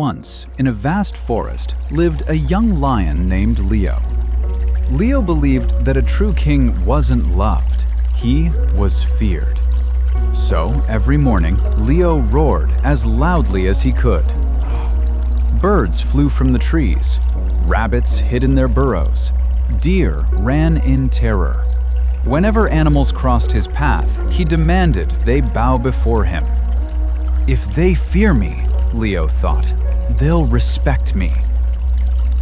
Once, in a vast forest, lived a young lion named Leo. Leo believed that a true king wasn't loved, he was feared. So, every morning, Leo roared as loudly as he could. Birds flew from the trees, rabbits hid in their burrows, deer ran in terror. Whenever animals crossed his path, he demanded they bow before him. If they fear me, Leo thought, they'll respect me.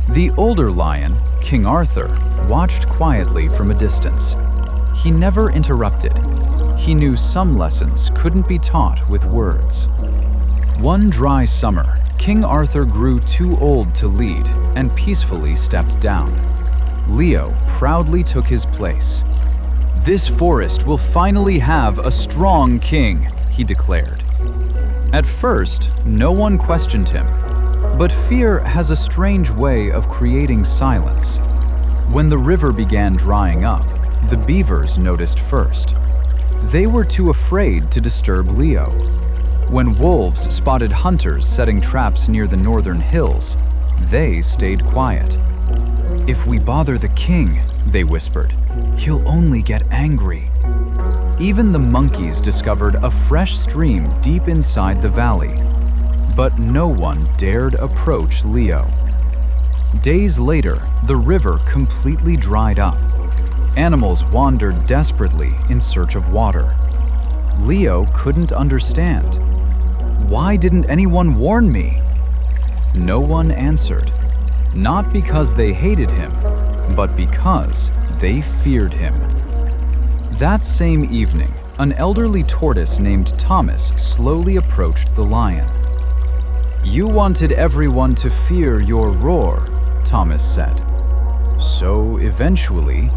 The older lion, King Arthur, watched quietly from a distance. He never interrupted. He knew some lessons couldn't be taught with words. One dry summer, King Arthur grew too old to lead and peacefully stepped down. Leo proudly took his place. "This forest will finally have a strong king," he declared. At first, no one questioned him, but fear has a strange way of creating silence. When the river began drying up, the beavers noticed first. They were too afraid to disturb Leo. When wolves spotted hunters setting traps near the northern hills, they stayed quiet. "If we bother the king," they whispered, "he'll only get angry." Even the monkeys discovered a fresh stream deep inside the valley, but no one dared approach Leo. Days later, the river completely dried up. Animals wandered desperately in search of water. Leo couldn't understand. Why didn't anyone warn me? No one answered, not because they hated him, but because they feared him. That same evening, an elderly tortoise named Thomas slowly approached the lion. "You wanted everyone to fear your roar," Thomas said. "So eventually,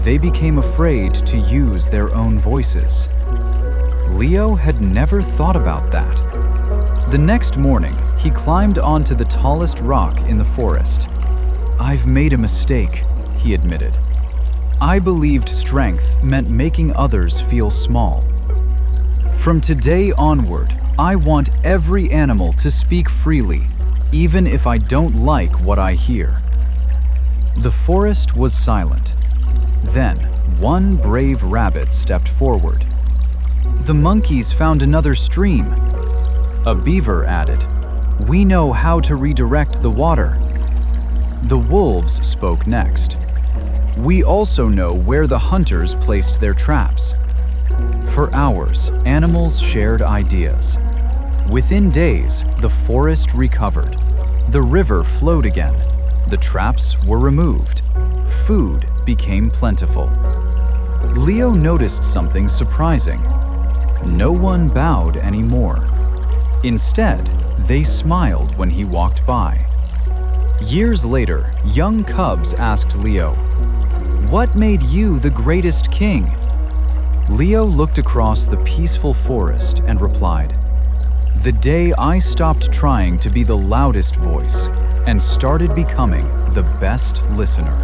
they became afraid to use their own voices." Leo had never thought about that. The next morning, he climbed onto the tallest rock in the forest. "I've made a mistake," he admitted. "I believed strength meant making others feel small. From today onward, I want every animal to speak freely, even if I don't like what I hear." The forest was silent. Then, one brave rabbit stepped forward. "The monkeys found another stream." A beaver added, "We know how to redirect the water." The wolves spoke next. "We also know where the hunters placed their traps." For hours, animals shared ideas. Within days, the forest recovered. The river flowed again. The traps were removed. Food became plentiful. Leo noticed something surprising. No one bowed anymore. Instead, they smiled when he walked by. Years later, young cubs asked Leo, "What made you the greatest king?" Leo looked across the peaceful forest and replied, "The day I stopped trying to be the loudest voice and started becoming the best listener."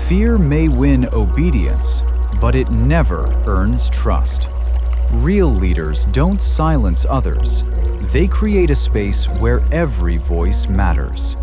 Fear may win obedience, but it never earns trust. Real leaders don't silence others. They create a space where every voice matters.